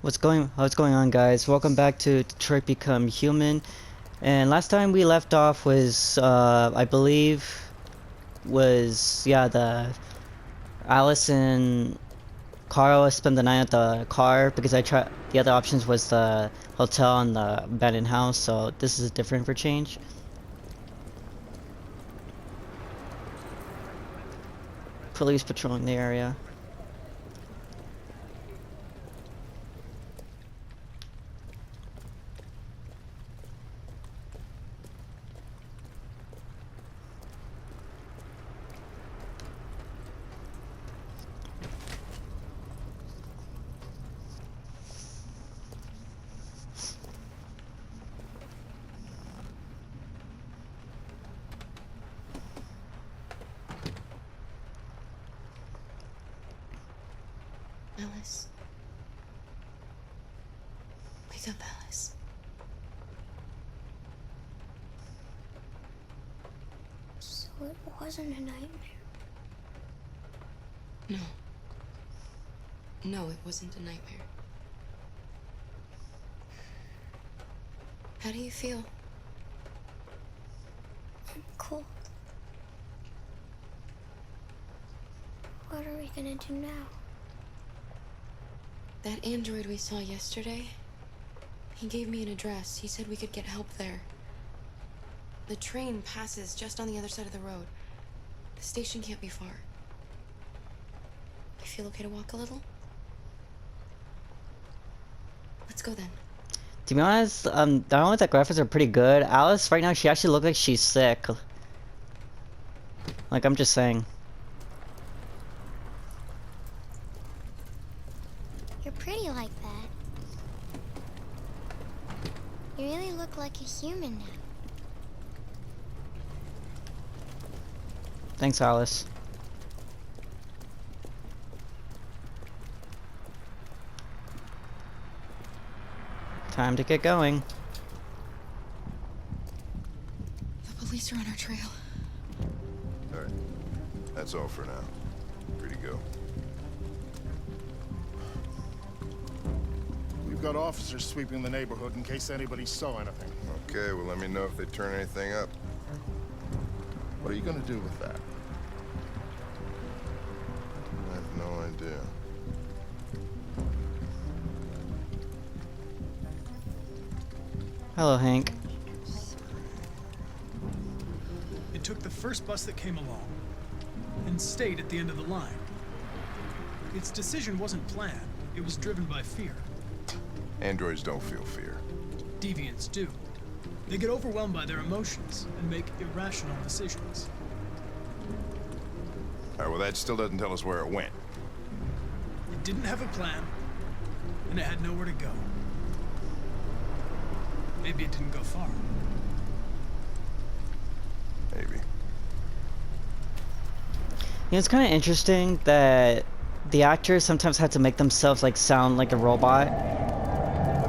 What's going on, guys? Welcome back to Detroit Become Human. And last time we left off was I believe was the Alice and Carl spent the night at the car because I tried the other options was the hotel and the abandoned house, so this is different for change. Police patrolling the area. Alice. Wake up, Alice. So it wasn't a nightmare. No. No, it wasn't a nightmare. How do you feel? I'm cold. What are we gonna do now? That android we saw yesterday, he gave me an address. He said we could get help there. The train passes just on the other side of the road. The station can't be far. You feel okay to walk a little? Let's go then. To be honest, I don't know if the graphics are pretty good. Alice right now, she actually looks like she's sick. Like, I'm just saying. You're pretty like that. You really look like a human now. Thanks, Alice. Time to get going. The police are on our trail. All right. That's all for now. Free to go. We've got officers sweeping the neighborhood in case anybody saw anything. Okay, well, let me know if they turn anything up. What are you gonna do with that? I have no idea. Hello, Hank. It took the first bus that came along and stayed at the end of the line. Its decision wasn't planned. It was driven by fear. Androids don't feel fear. Deviants do. They get overwhelmed by their emotions and make irrational decisions. All right, well, that still doesn't tell us where it went. It didn't have a plan, and it had nowhere to go. Maybe it didn't go far. Maybe. You know, it's kind of interesting that the actors sometimes have to make themselves like sound like a robot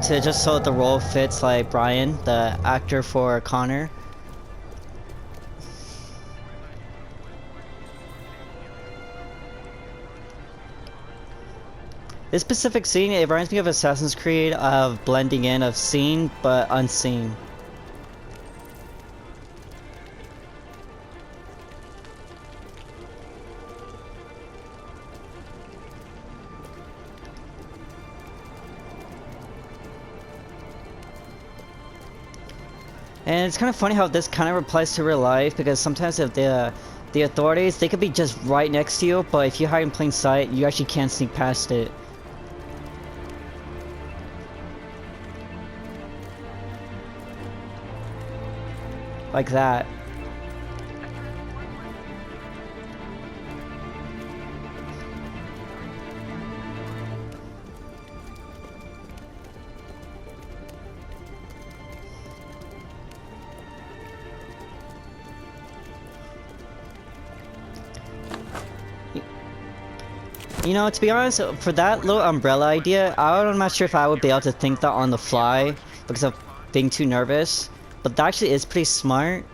to just so that the role fits like Brian, the actor for Connor. This specific scene, it reminds me of Assassin's Creed of blending in of seen but unseen. And it's kind of funny how this kind of applies to real life, because sometimes if the authorities, they could be just right next to you, but if you hide in plain sight, you actually can't sneak past it. Like that. You know, to be honest, for that little umbrella idea, I'm not sure if I would be able to think that on the fly because of being too nervous. But that actually is pretty smart.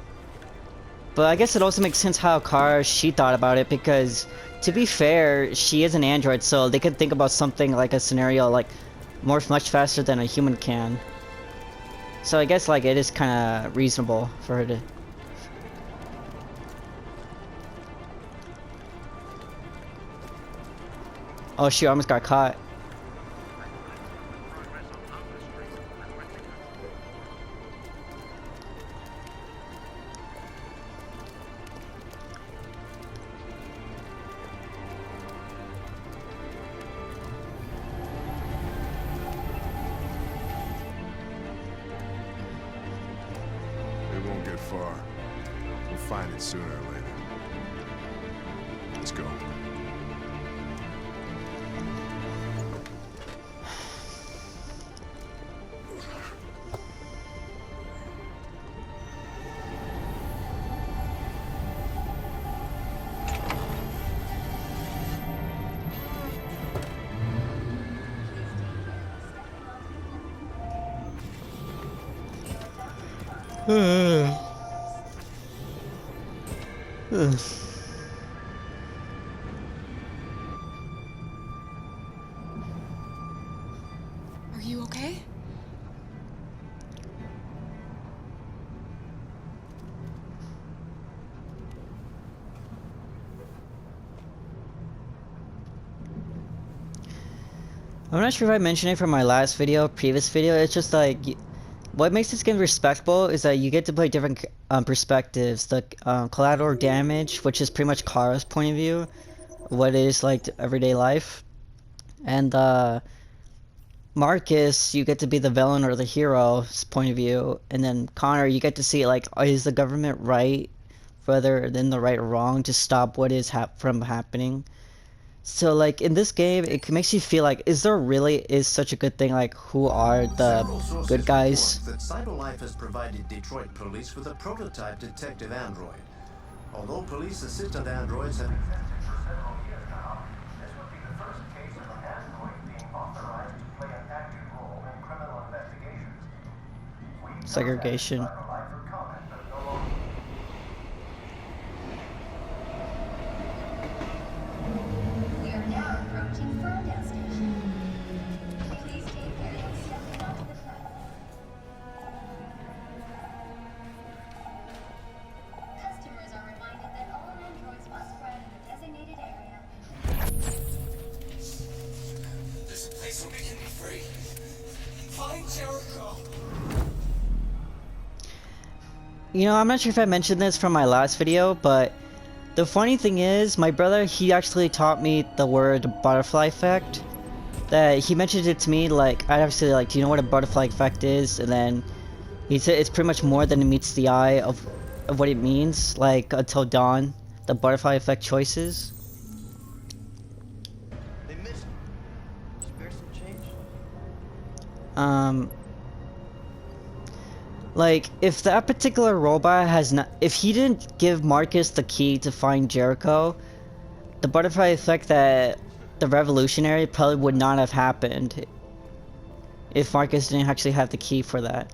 But I guess it also makes sense how Kara, she thought about it, because to be fair, she is an android, so they could think about something like a scenario like morph much faster than a human can. So I guess like it is kind of reasonable for her to. Oh shoot! I almost got caught. It won't get far. We'll find it sooner or later. Let's go. Are you okay? I'm not sure if I mentioned it from my last video, previous video. It's just like, what makes this game respectable is that you get to play different perspectives. The collateral damage, which is pretty much Kara's point of view, what it is like to everyday life, and Marcus, you get to be the villain or the hero's point of view, and then Connor, you get to see like, is the government right, rather than the right or wrong, to stop what is from happening. So like in this game, it makes you feel like, is there really is such a good thing? Like, who are the good guys? That CyberLife has provided Detroit police with a prototype detective android. Although police assistant androids have existed for several years now, this would be the first case of an android being authorized to play an active role in criminal investigations. Segregation. CyberLife for comment, but no longer. We are now approaching Ferndale Station. Please take care of stepping onto the platform. Customers are reminded that all androids must ride in the designated area. There's a place where we can be free. Find Jericho. You know, I'm not sure if I mentioned this from my last video, but the funny thing is, my brother, he actually taught me the word butterfly effect. That he mentioned it to me, like, I'd have to say, like, do you know what a butterfly effect is? And then he said it's pretty much more than it meets the eye of what it means, like, Until Dawn, the butterfly effect choices. They missed. Spare some change. Like, if that particular robot has not, if he didn't give Marcus the key to find Jericho, the butterfly effect that the revolutionary probably would not have happened if Marcus didn't actually have the key for that.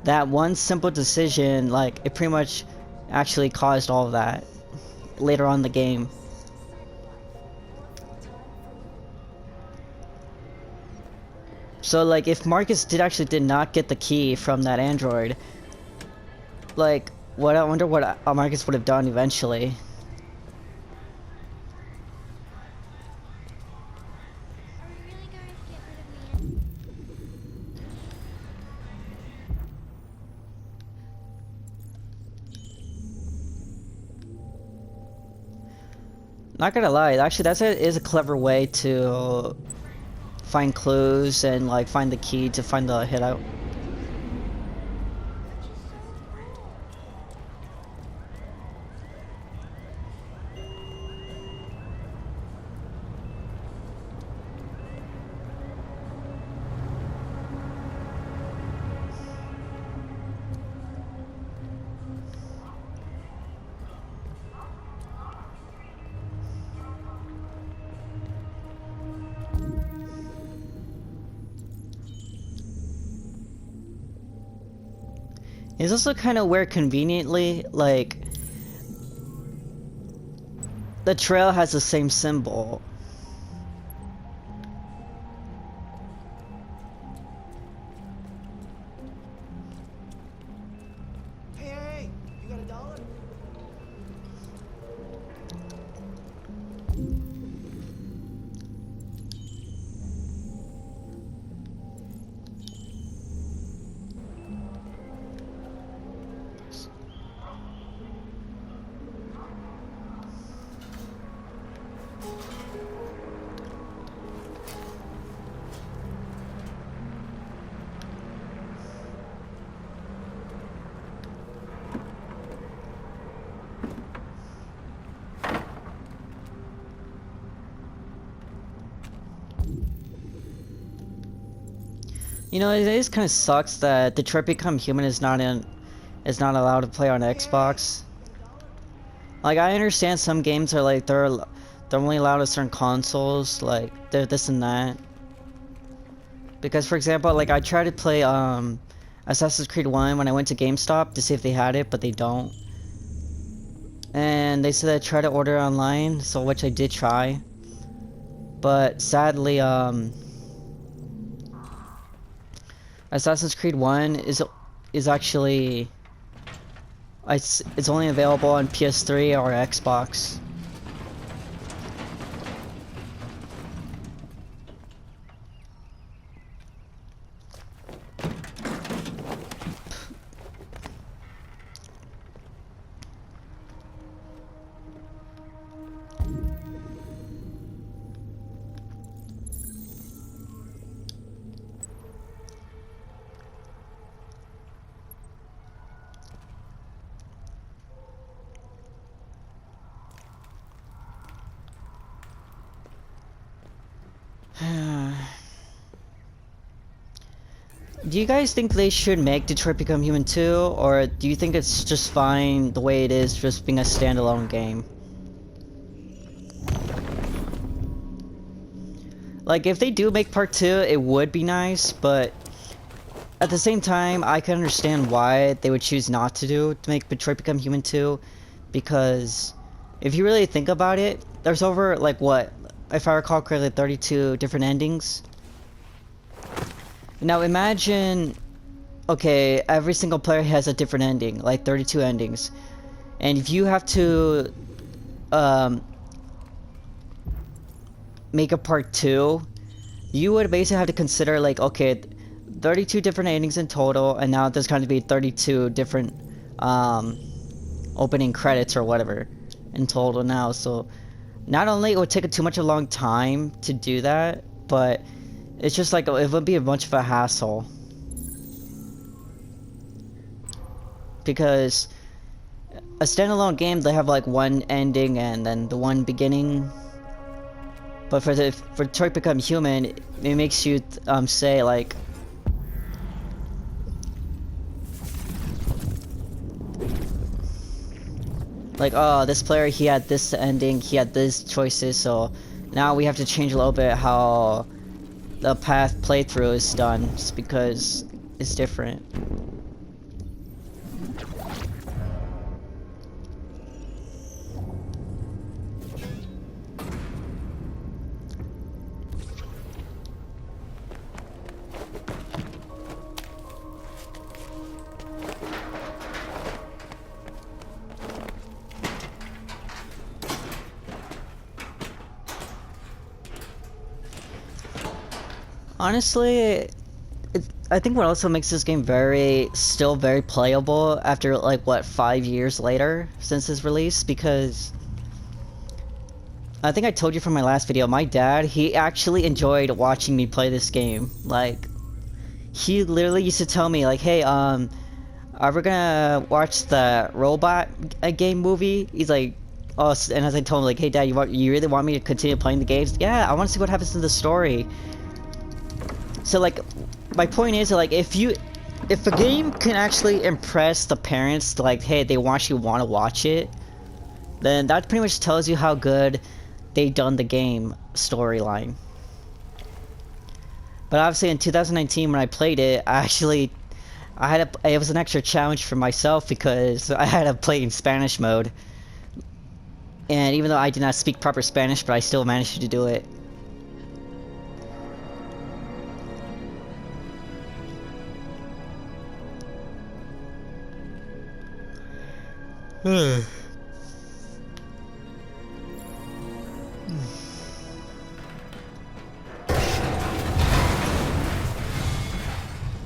That one simple decision, like, it pretty much actually caused all of that later on in the game. So like, if Marcus did not get the key from that android, like, I wonder what Marcus would have done eventually. Are we really going to get rid of me? Not gonna lie, actually is a clever way to find clues and like find the key to find the hideout. It's also kind of weird conveniently, like, the trail has the same symbol. You know, it is kind of sucks that Detroit Become Human is not allowed to play on Xbox. Like, I understand some games are like they're only allowed on certain consoles, like they're this and that. Because, for example, like I tried to play Assassin's Creed 1 when I went to GameStop to see if they had it, but they don't. And they said I try to order online, so which I did try. But sadly, Assassin's Creed 1 is actually it's only available on PS3 or Xbox. Do you guys think they should make Detroit Become Human 2, or do you think it's just fine the way it is, just being a standalone game? Like, if they do make part 2, it would be nice, but at the same time, I can understand why they would choose not to make Detroit Become Human 2, because if you really think about it, there's over, like, what, if I recall correctly, 32 different endings. Now imagine, okay, every single player has a different ending, like 32 endings. And if you have to make a part 2, you would basically have to consider like, okay, 32 different endings in total, and now there's going to be 32 different opening credits or whatever in total now. So not only it would take too much a long time to do that, but it's just like, it would be a bunch of a hassle. Because a standalone game, they have like one ending and then the one beginning. But for Detroit Become Human, it makes you say like, oh, this player, he had this ending, he had these choices, so now we have to change a little bit how the path playthrough is done, just because it's different. Honestly, I think what also makes this game still very playable after like what, 5 years later since its release, because I think I told you from my last video, my dad, he actually enjoyed watching me play this game. Like, he literally used to tell me like, hey, are we gonna watch the robot game movie? He's like, oh, and as I told him like, hey dad, you really want me to continue playing the games? Yeah, I want to see what happens in the story. So like, my point is like, if a game can actually impress the parents to like, hey, they actually want to watch it, then that pretty much tells you how good they done the game storyline. But obviously in 2019 when I played it, it was an extra challenge for myself because I had to play in Spanish mode. And even though I did not speak proper Spanish, but I still managed to do it.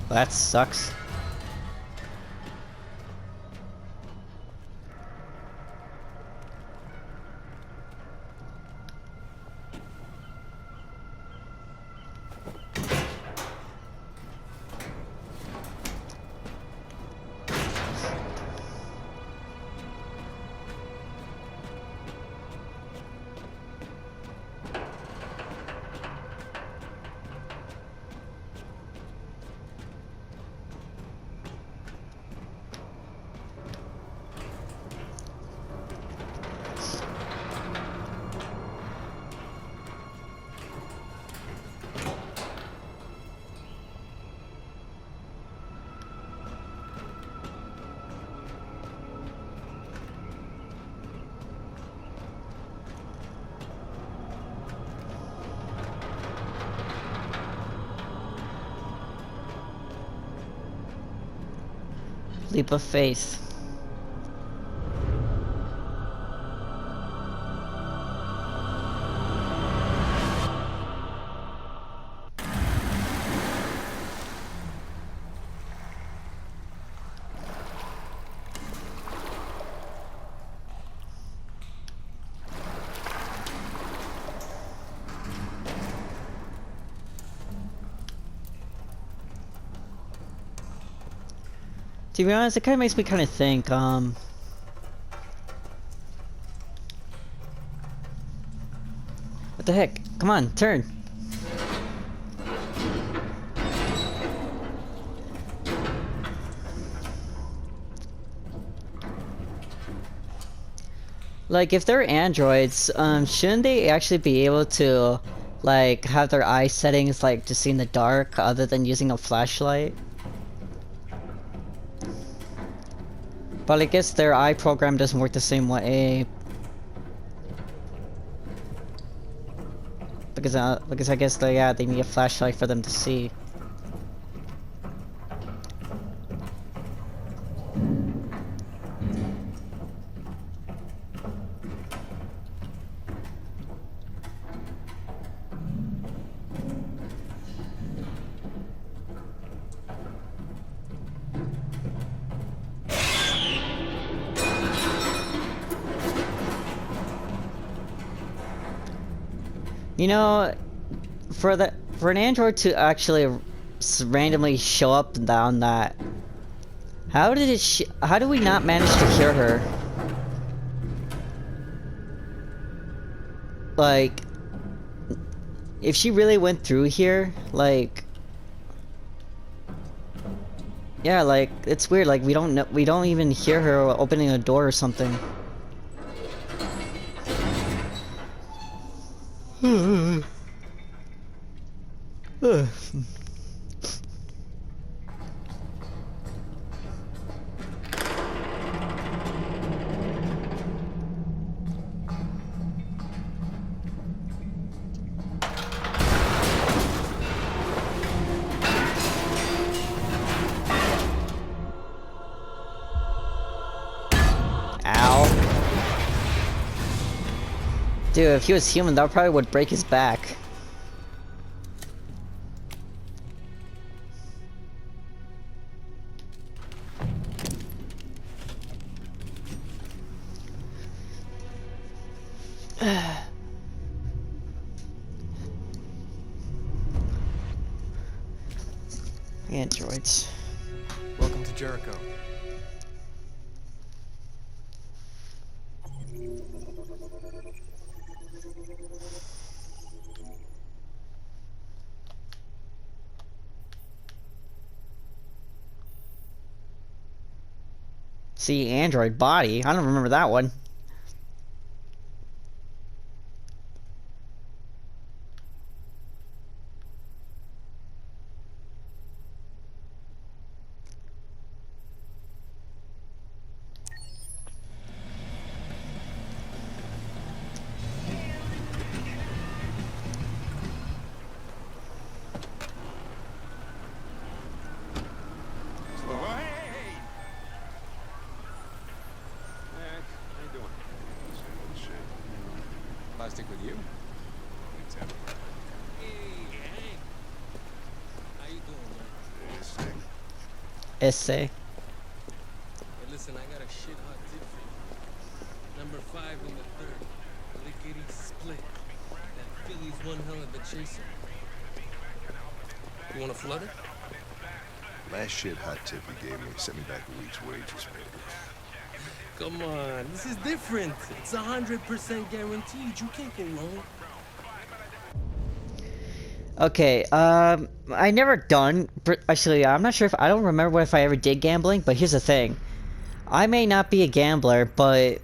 That sucks. Leap of faith. To be honest, it kind of makes me kind of think, what the heck? Come on, turn. Like, if they're androids, shouldn't they actually be able to, like, have their eye settings, like, to see in the dark, other than using a flashlight? But I guess their eye program doesn't work the same way. Because I guess they need a flashlight for them to see. You know, for an android to actually randomly show up and down that, how do we not manage to hear her? Like, if she really went through here, like, yeah, like, it's weird. Like, we don't even hear her opening a door or something. Dude, if he was human, that probably would break his back. Androids. Welcome to Jericho. See, android body. I don't remember that one. Stick with you. How you doing, man? Essay. Hey, listen, I got a shit hot tip for you. Number 5 in the 3rd. Lickety split. That Philly's one hell of a chaser. You want a flutter? Last shit hot tip he gave me sent me back a week's wages, man. Come on, this is different. It's 100% guaranteed. You can't go wrong. Okay, I never done, actually, I'm not sure if, I don't remember if I ever did gambling, but here's the thing. I may not be a gambler, but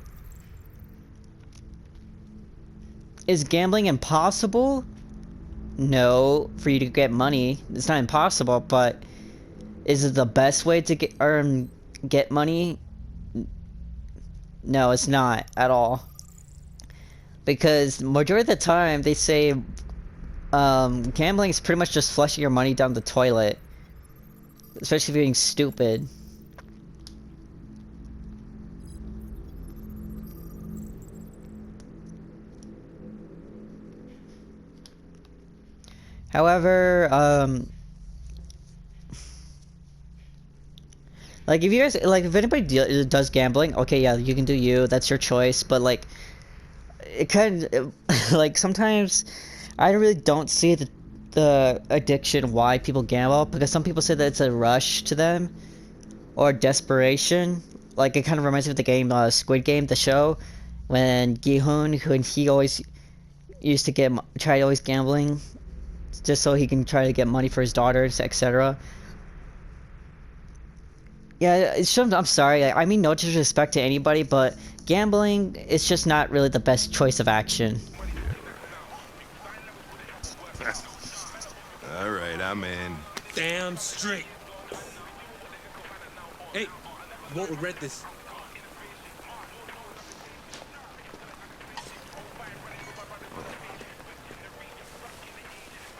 is gambling impossible? No, for you to get money. It's not impossible, but is it the best way to get money? No, it's not at all. Because majority of the time they say gambling is pretty much just flushing your money down the toilet. Especially if you're being stupid. However, like if you guys like if anybody does gambling, okay, yeah, you can do you. That's your choice. But like, it kind of like sometimes I really don't see the addiction why people gamble, because some people say that it's a rush to them or desperation. Like it kind of reminds me of the game Squid Game, the show, when Gi-hun, when he always used to try always gambling just so he can try to get money for his daughters, etc. Yeah, I'm sorry. I mean no disrespect to anybody, but gambling is just not really the best choice of action. All right, I'm in. Damn straight. Hey, you won't regret this.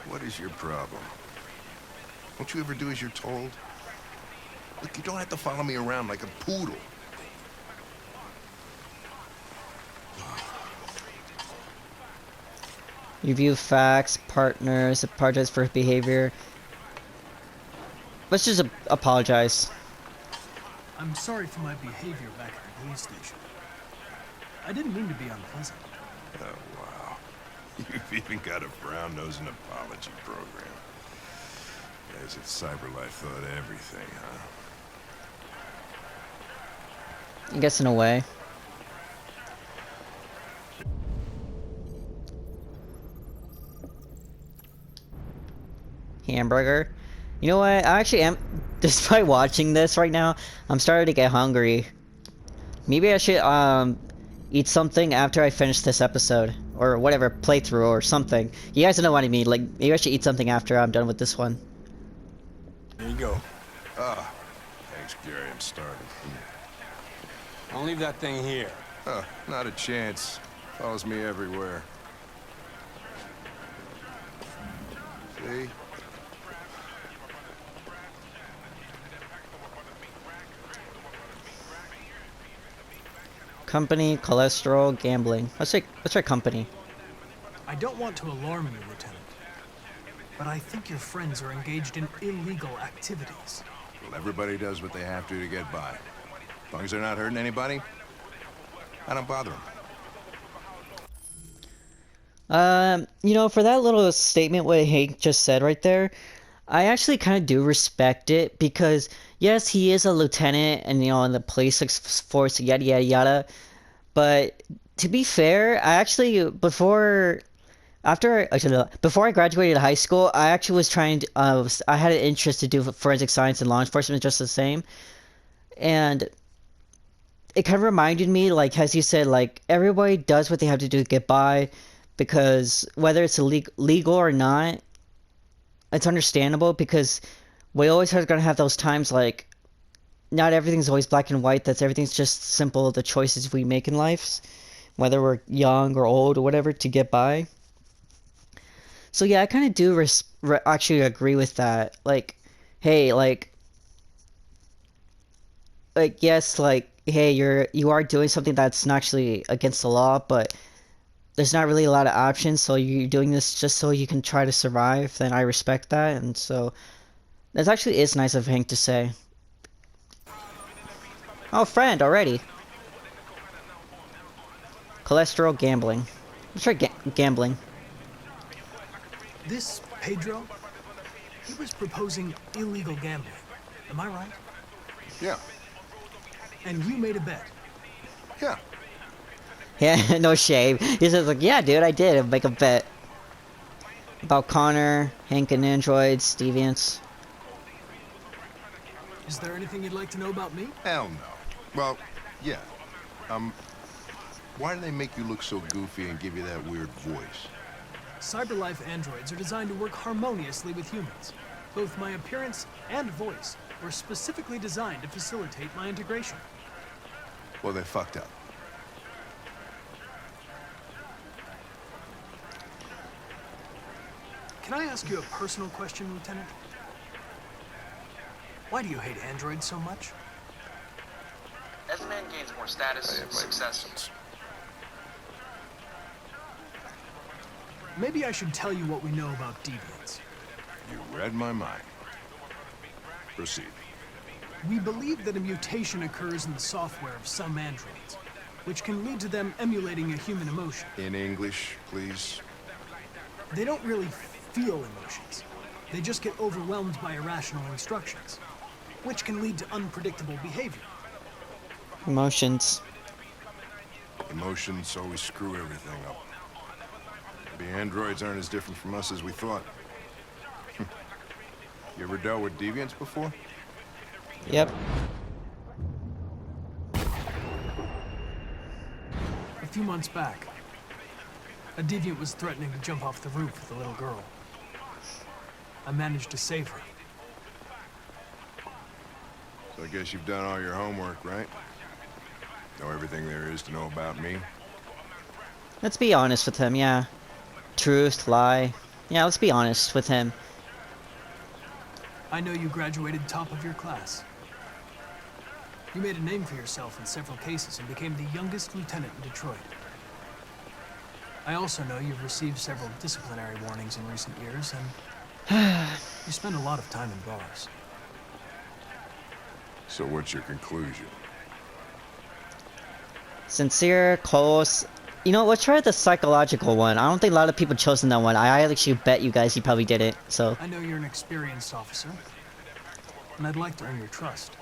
What is your problem? Won't you ever do as you're told? Look, you don't have to follow me around like a poodle. Review facts, partners, apologize for behavior. Let's just apologize. I'm sorry for my behavior back at the police station. I didn't mean to be unpleasant. Oh, wow. You've even got a brown-nosing apology program. As if CyberLife thought everything, huh? I guess in a way. Hamburger. You know what? I actually am. Despite watching this right now, I'm starting to get hungry. Maybe I should eat something after I finish this episode, or whatever playthrough or something. You guys know what I mean. Like maybe I should eat something after I'm done with this one. There you go. Ah, thanks, Gary. I'm starving. I'll leave that thing here. Huh, not a chance. Follows me everywhere. See? Company, cholesterol, gambling. Let's try company. I don't want to alarm you, Lieutenant, but I think your friends are engaged in illegal activities. Well, everybody does what they have to get by. As long as they're not hurting anybody, I don't bother them. You know, for that little statement what Hank just said right there, I actually kind of do respect it, because yes, he is a lieutenant and you know in the police force, yada yada yada. But to be fair, I actually before I graduated high school, I actually was trying to I had an interest to do forensic science and law enforcement just the same, and it kind of reminded me, like as you said, like everybody does what they have to do to get by, because whether it's legal or not, it's understandable, because we always are going to have those times like not everything's always black and white. Everything's just simple, the choices we make in life, whether we're young or old or whatever, to get by. So yeah, I kind of do actually agree with that. Like, hey, like yes, like hey, you are doing something that's not actually against the law, but there's not really a lot of options, so you're doing this just so you can try to survive, then I respect that, and so that actually is nice of Hank to say. Oh, friend, already. Cholesterol, gambling. Let's try gambling. This Pedro, he was proposing illegal gambling. Am I right? Yeah. And you made a bet. Yeah. Yeah, no shame. He says like, yeah, dude, I did make a bet. About Connor, Hank and androids, deviants. Is there anything you'd like to know about me? Hell no. Well, yeah. Why do they make you look so goofy and give you that weird voice? CyberLife androids are designed to work harmoniously with humans. Both my appearance and voice were specifically designed to facilitate my integration. Well, they fucked up. Can I ask you a personal question, Lieutenant? Why do you hate androids so much? As man gains more status, success. maybe I should tell you what we know about deviants. You read my mind. Proceed. We believe that a mutation occurs in the software of some androids, which can lead to them emulating a human emotion. In English, please. They don't really feel emotions. They just get overwhelmed by irrational instructions, which can lead to unpredictable behavior. Emotions. Emotions always screw everything up. Maybe androids aren't as different from us as we thought. You ever dealt with deviants before? Yep. A few months back, a deviant was threatening to jump off the roof with a little girl. I managed to save her. So I guess you've done all your homework, right? Know everything there is to know about me? Let's be honest with him, yeah. Truth, lie. Yeah, let's be honest with him. I know you graduated top of your class. You made a name for yourself in several cases and became the youngest lieutenant in Detroit. I also know you've received several disciplinary warnings in recent years, and you spend a lot of time in bars. So what's your conclusion? Sincere, close. You know, let's try the psychological one. I don't think a lot of people chosen that one. I actually bet you guys you probably did it, so. I know you're an experienced officer, and I'd like to earn your trust.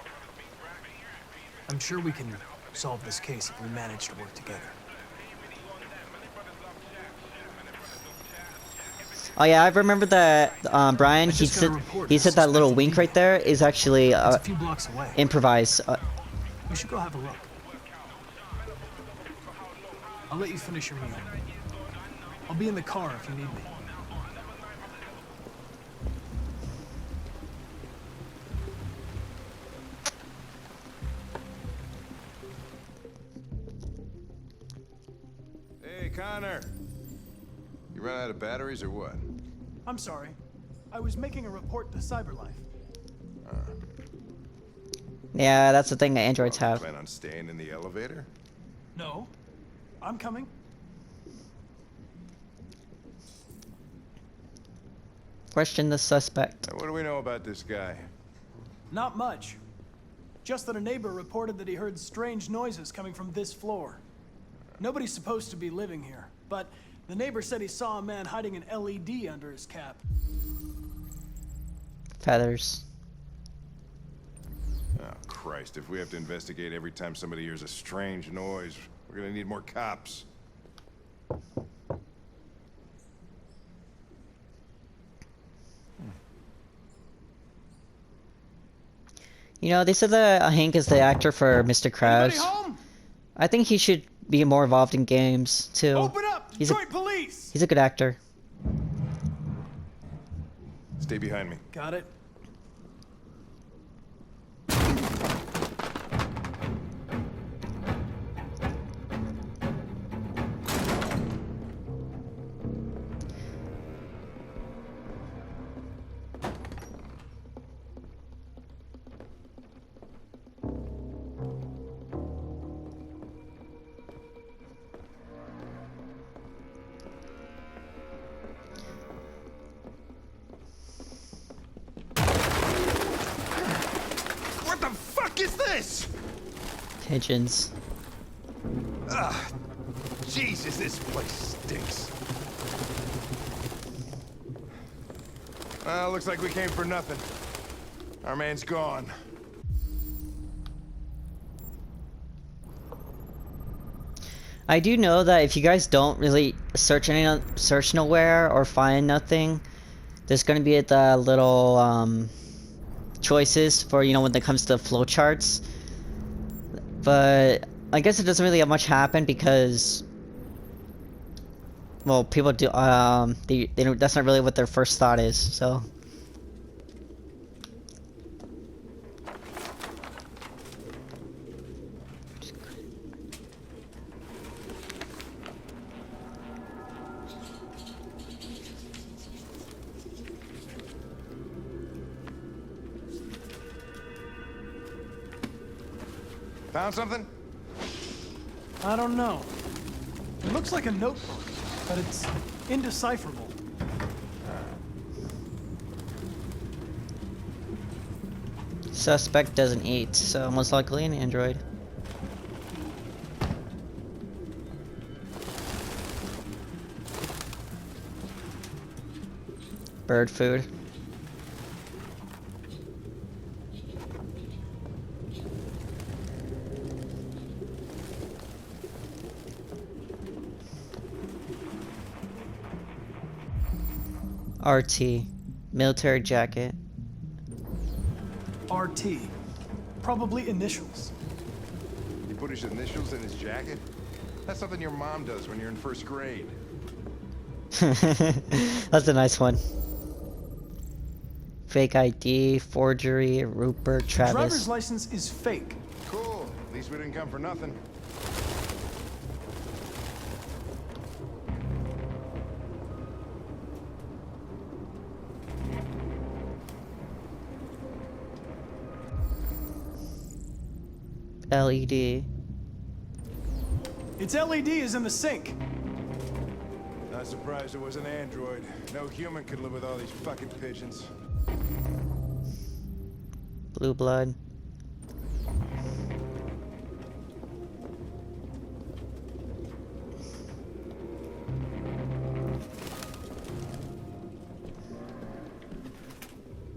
I'm sure we can solve this case if we manage to work together. Oh yeah, I remember that, Brian, he said that little wink right there is actually, It's a few blocks away. improvised. We should go have a look. I'll let you finish your meal. I'll be in the car if you need me. Hey, Connor! You run out of batteries or what? I'm sorry. I was making a report to CyberLife. Yeah, that's the thing that androids have. Plan on staying in the elevator? No. I'm coming. Question the suspect. What do we know about this guy? Not much. Just that a neighbor reported that he heard strange noises coming from this floor. Nobody's supposed to be living here, but the neighbor said he saw a man hiding an LED under his cap. Feathers. Oh, Christ, if we have to investigate every time somebody hears a strange noise, we're gonna need more cops. You know, they said that Hank is the actor for Mr. Krabs. Anybody home? I think he should be more involved in games, too. Open up! Detroit police! He's a good actor. Stay behind me. Got it. What the fuck is this? Pigeons. Ugh. Jesus, this place stinks. Well, looks like we came for nothing. Our man's gone. I do know that if you guys don't really search nowhere or find nothing, there's gonna be the little choices for, you know, when it comes to flowcharts. But I guess it doesn't really have much happen because, well, people do they don't, that's not really what their first thought is. So. Found something? I don't know. It looks like a notebook, but it's Indecipherable. Suspect doesn't eat, so most likely an android. Bird food. RT. Military jacket. RT. Probably initials. He put his initials in his jacket? That's something your mom does when you're in first grade. That's a nice one. Fake ID, forgery, Rupert, Travis. Driver's license is fake. Cool. At least we didn't come for nothing. LED. Its LED is in the sink. Not surprised it was an android. No human could live with all these fucking pigeons. Blue blood.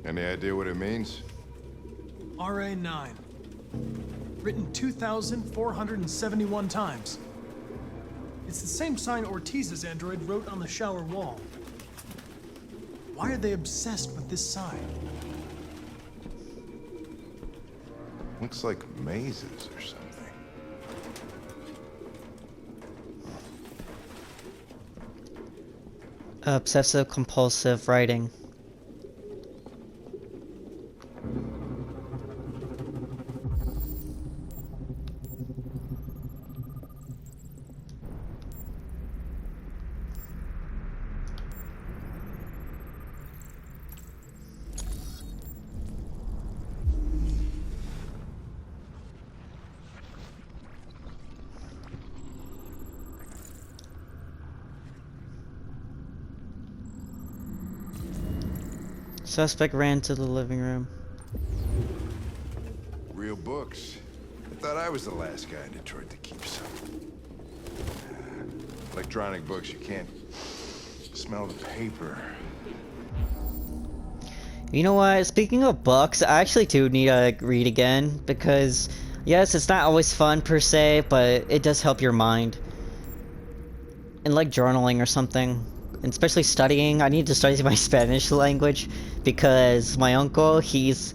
Any idea what it means? RA9. Written 2,471 times. It's the same sign Ortiz's android wrote on the shower wall. Why are they obsessed with this sign? Looks like mazes or something. Obsessive compulsive writing. Suspect ran to the living room. Real books. I thought I was the last guy in Detroit to keep some. Electronic books, you can't smell the paper. You know what? Speaking of books, I actually do need to read again because, yes, it's not always fun per se, but it does help your mind. And like journaling or something. And especially studying. I need to study my Spanish language because my uncle, he's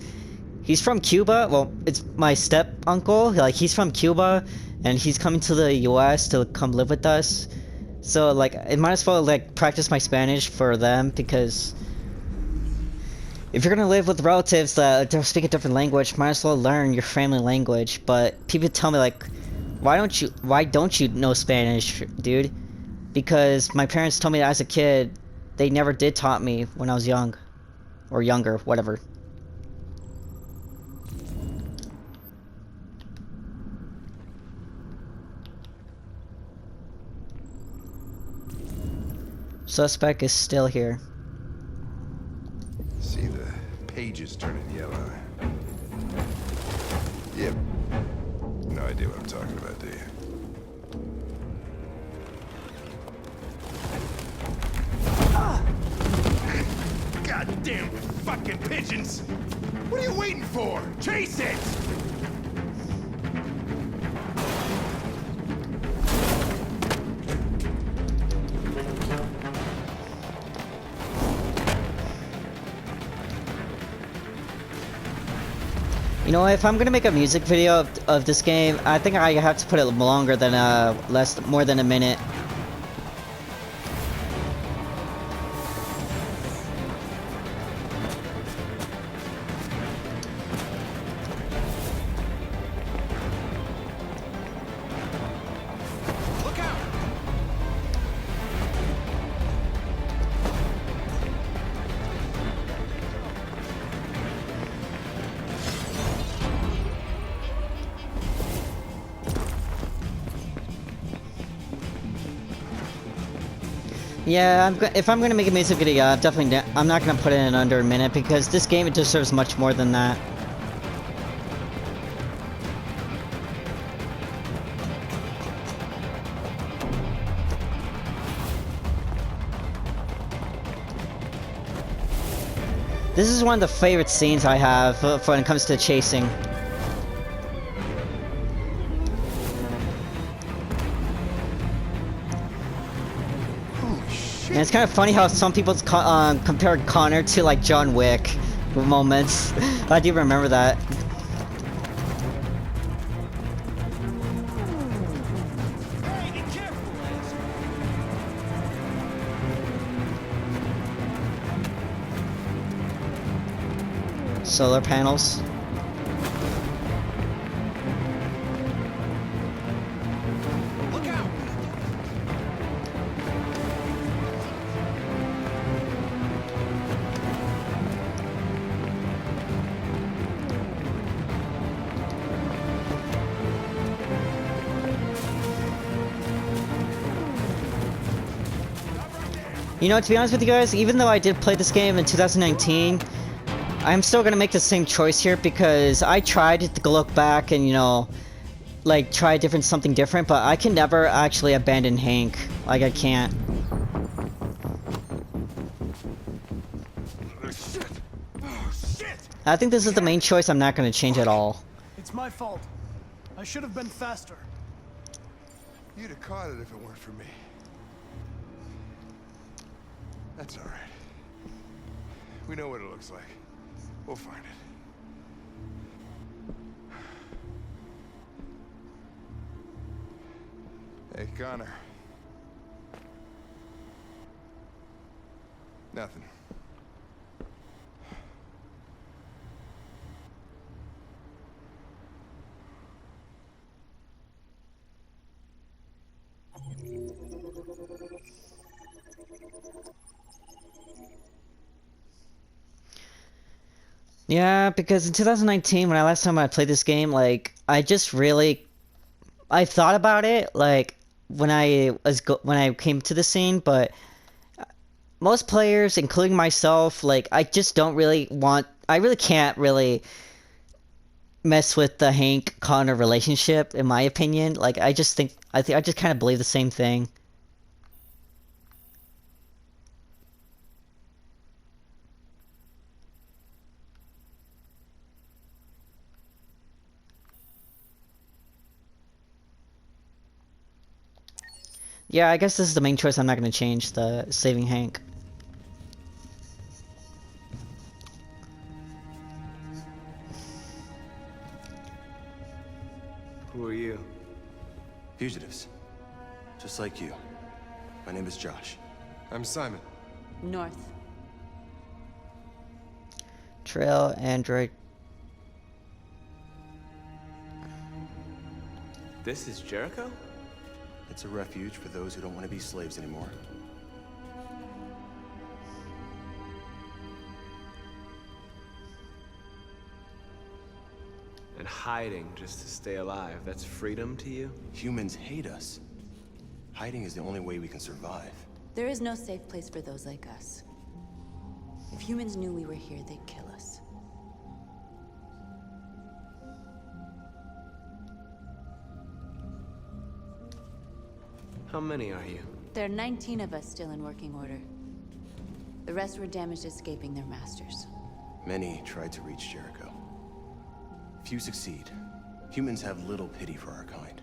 from Cuba. Well, it's my step uncle. Like, he's from Cuba and he's coming to the US to come live with us. So like, I might as well like practice my Spanish for them because if you're gonna live with relatives that speak a different language, might as well learn your family language. But people tell me like, why don't you know Spanish, dude? Because my parents told me that as a kid, they never did taught me when I was young. Or younger, whatever. Suspect is still here. See the pages turning yellow. Yep. No idea what I'm talking about, do you? Goddamn fucking pigeons! What are you waiting for? Chase it! You know, if I'm gonna make a music video of this game, I think I have to put it longer than more than a minute. Yeah, if I'm gonna make a music video, I'm not gonna put it in under a minute because this game it deserves much more than that. This is one of the favorite scenes I have when it comes to chasing. And it's kind of funny how some people compare Connor to like John Wick moments. I do remember that. Solar panels. Look out! You know, to be honest with you guys, even though I did play this game in 2019, I'm still gonna make the same choice here because I tried to look back and, you know, like try something different, but I can never actually abandon Hank. Like, I can't. I think this is the main choice I'm not gonna change at all. It's my fault. I should have been faster. You'd have caught it if it weren't for me. That's all right. We know what it looks like. We'll find it. Hey, Connor. Nothing. Yeah, because in 2019, when last time I played this game, like, I thought about it, like, when I came to the scene, but most players, including myself, like, I really can't really mess with the Hank-Connor relationship, in my opinion. Like, I just kind of believe the same thing. Yeah, I guess this is the main choice I'm not going to change, the saving Hank. Who are you? Fugitives. Just like you. My name is Josh. I'm Simon. North. Trail, Android. This is Jericho? It's a refuge for those who don't want to be slaves anymore. And hiding just to stay alive, that's freedom to you? Humans hate us. Hiding is the only way we can survive. There is no safe place for those like us. If humans knew we were here, they'd kill us. How many are you? There are 19 of us still in working order. The rest were damaged escaping their masters. Many tried to reach Jericho. Few succeed. Humans have little pity for our kind.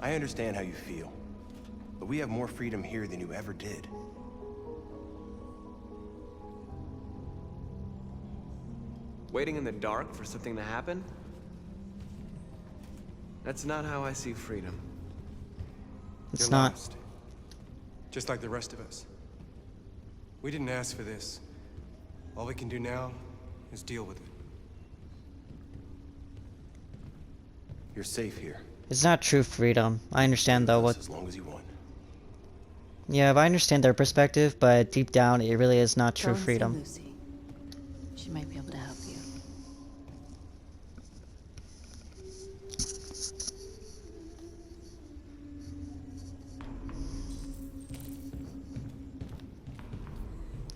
I understand how you feel, but we have more freedom here than you ever did. Waiting in the dark for something to happen? That's not how I see freedom. It's You're not. lost. Just like the rest of us. We didn't ask for this. All we can do now is deal with it. You're safe here. It's not true freedom. I understand though what. As long as you want. Yeah, I understand their perspective, but deep down, it really is not true Go and see freedom. Lucy. She might be able to help you.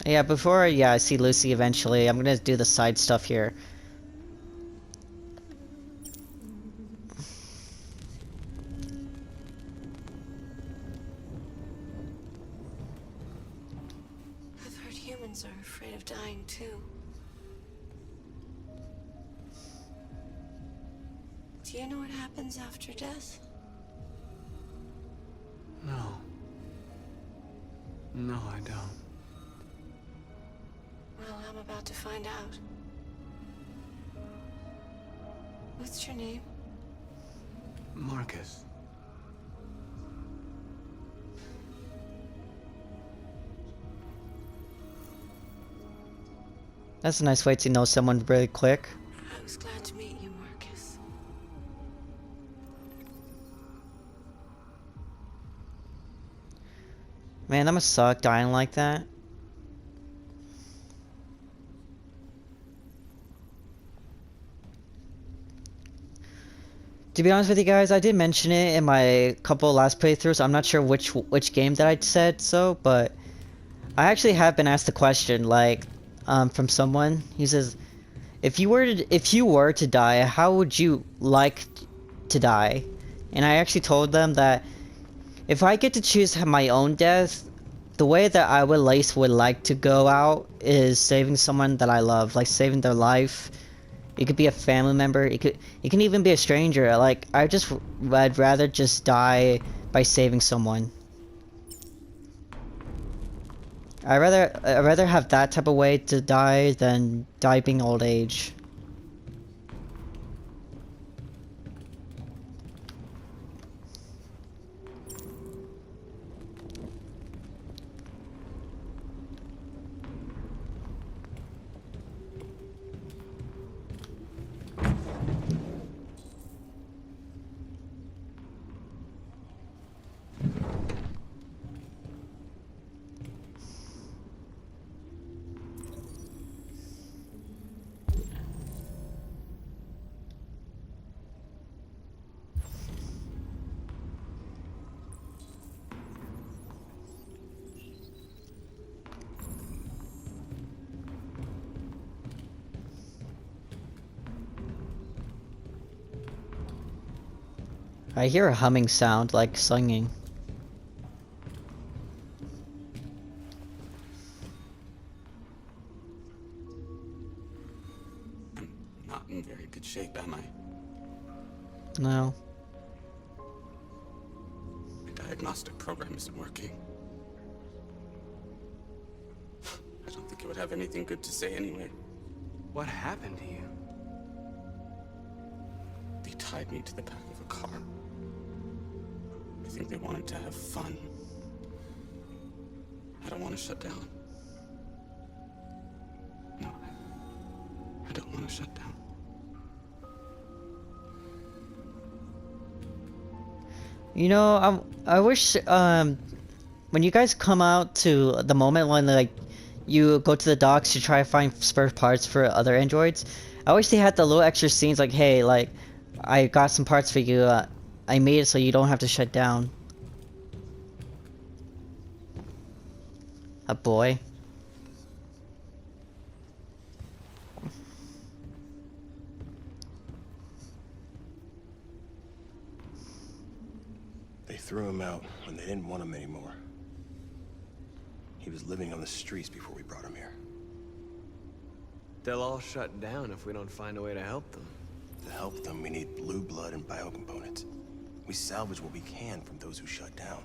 Yeah, before I see Lucy eventually, I'm gonna do the side stuff here. I've heard humans are afraid of dying too. Do you know what happens after death? No. No, I don't. Well, I'm about to find out. What's your name? Marcus. That's a nice way to know someone really quick. I was glad to meet you, Marcus. Man, that must suck dying like that. To be honest with you guys, I did mention it in my couple last playthroughs. I'm not sure which game that I said so, but I actually have been asked the question, like, from someone. He says, if you were to die, how would you like to die? And I actually told them that if I get to choose my own death, the way that I would like to go out is saving someone that I love, like saving their life. It could be a family member. It can even be a stranger. Like I'd rather just die by saving someone. I'd rather have that type of way to die than die being old age. I hear a humming sound, like singing. I'm not in very good shape, am I? No. My diagnostic program isn't working. I don't think it would have anything good to say anyway. What happened to you? They tied me to the back of a car. I think they wanted to have fun. I don't want to shut down. No, I don't want to shut down. You know, I wish when you guys come out to the moment when like you go to the docks to try to find spare parts for other androids, I wish they had the little extra scenes like, hey, like I got some parts for you. I made it so you don't have to shut down. A boy. They threw him out when they didn't want him anymore. He was living on the streets before we brought him here. They'll all shut down if we don't find a way to help them. To help them, we need blue blood and biocomponents. We salvage what we can from those who shut down.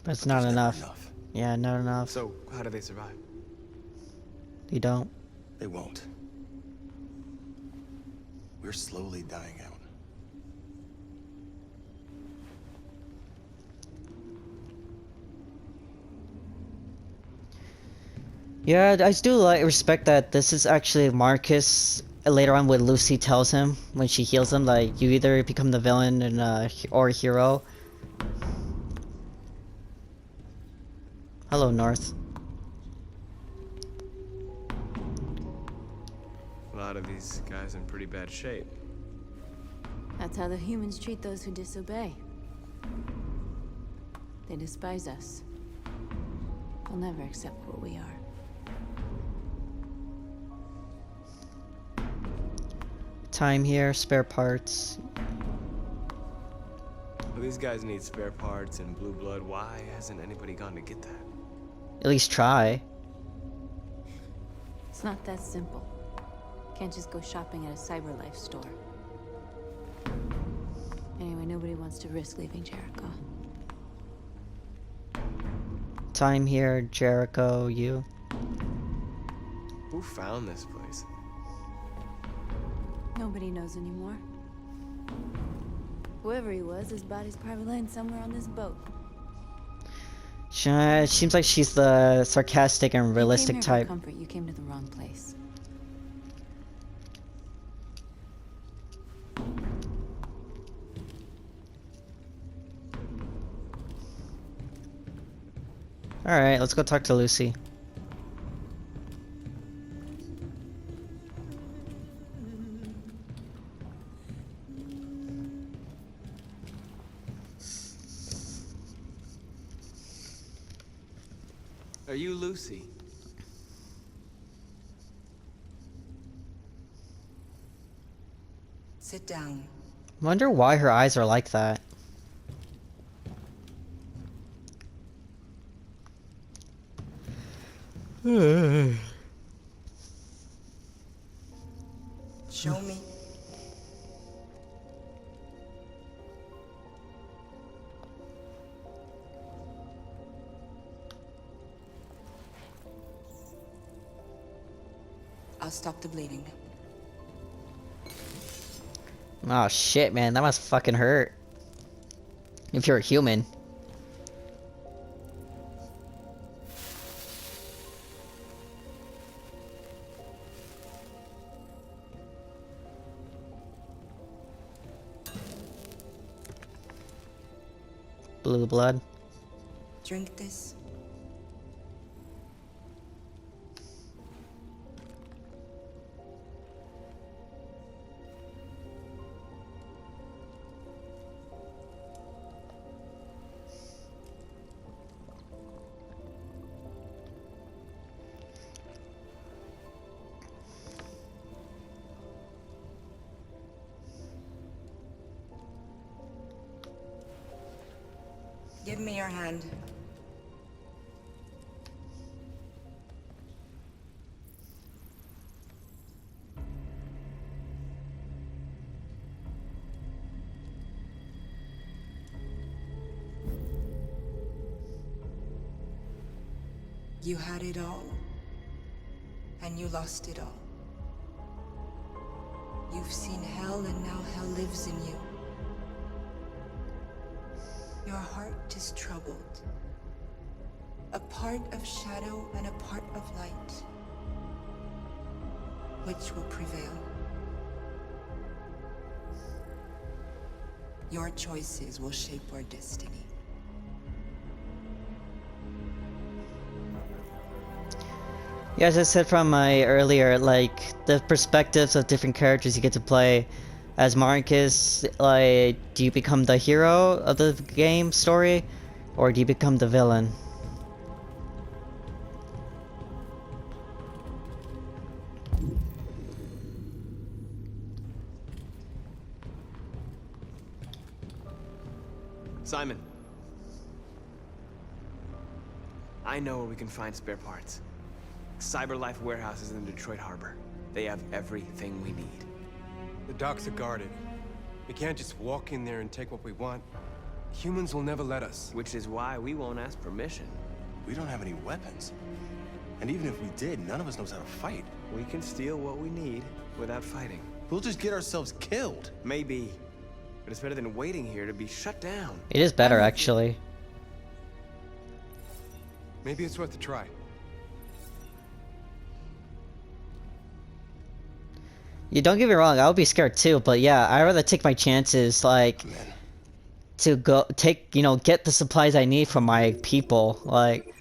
But it's not enough. Yeah, not enough. So, how do they survive? You don't. They won't. We're slowly dying out. Yeah, I do like respect that this is actually Marcus. Later on, when Lucy tells him when she heals him, like you either become the villain and or a hero. Hello, North. A lot of these guys in pretty bad shape. That's how the humans treat those who disobey. They despise us. They'll never accept what we are. Time here, spare parts. Well, these guys need spare parts and blue blood. Why hasn't anybody gone to get that? At least try. It's not that simple. Can't just go shopping at a CyberLife store. Anyway, nobody wants to risk leaving Jericho. Time here, Jericho, you. Who found this place? Nobody knows anymore. Whoever he was, his body's probably laying somewhere on this boat. It seems like she's the sarcastic and realistic You came here type. for comfort. You came to the wrong place. Alright, let's go talk to Lucy. Are you Lucy? Sit down. Wonder why her eyes are like that. Show me. I'll stop the bleeding. Oh shit, man, that must fucking hurt. If you're a human. Blue blood. Drink this. Give me your hand. You had it all, and you lost it all. You've seen hell, and now hell lives in you. Your heart is troubled. A part of shadow and a part of light. Which will prevail? Your choices will shape our destiny. Yeah, as I said from my earlier, like, the perspectives of different characters you get to play. As Marcus, like, do you become the hero of the game story? Or do you become the villain? Simon. I know where we can find spare parts. CyberLife warehouses in Detroit Harbor. They have everything we need. The docks are guarded. We can't just walk in there and take what we want. Humans will never let us. Which is why we won't ask permission. We don't have any weapons. And even if we did, none of us knows how to fight. We can steal what we need without fighting. We'll just get ourselves killed. Maybe. But it's better than waiting here to be shut down. It is better, actually. Maybe it's worth a try. You don't get me wrong, I would be scared too, but yeah, I'd rather take my chances, like, to go, take, you know, get the supplies I need from my people, like.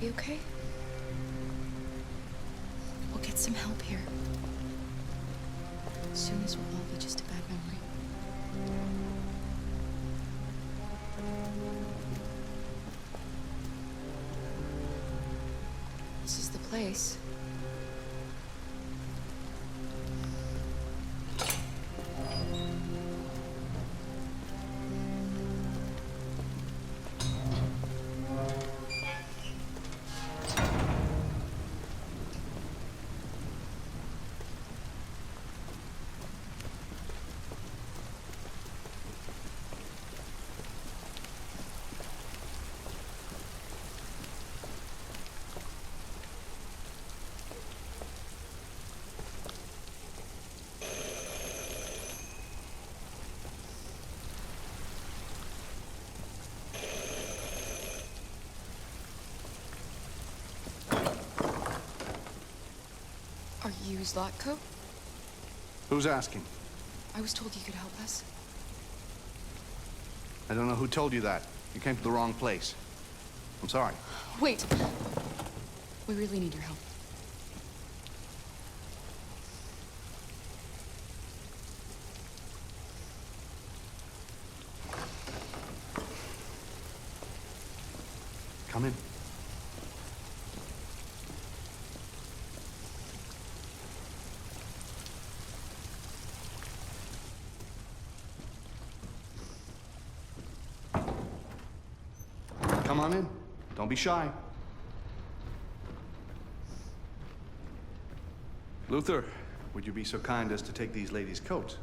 be okay? We'll get some help here. Soon this will all be just a bad memory. This is the place. Are you Zlatko? Who's asking? I was told you could help us. I don't know who told you that. You came to the wrong place. I'm sorry. Wait! We really need your help. Come in. Come on in. Don't be shy. Luther, would you be so kind as to take these ladies' coats?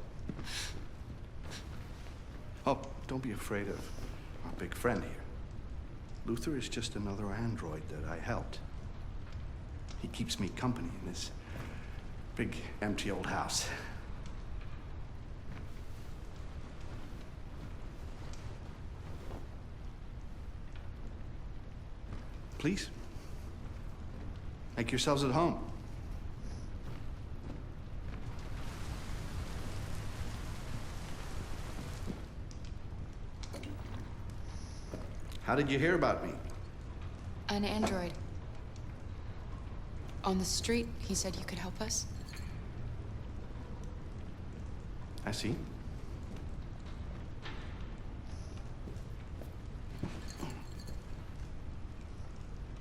Oh, don't be afraid of our big friend here. Luther is just another android that I helped. He keeps me company in this big, empty old house. Please, make yourselves at home. How did you hear about me? An android. On the street, he said you could help us. I see.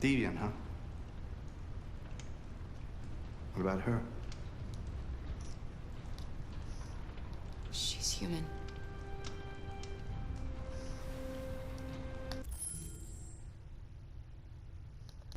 Deviant, huh? What about her? She's human.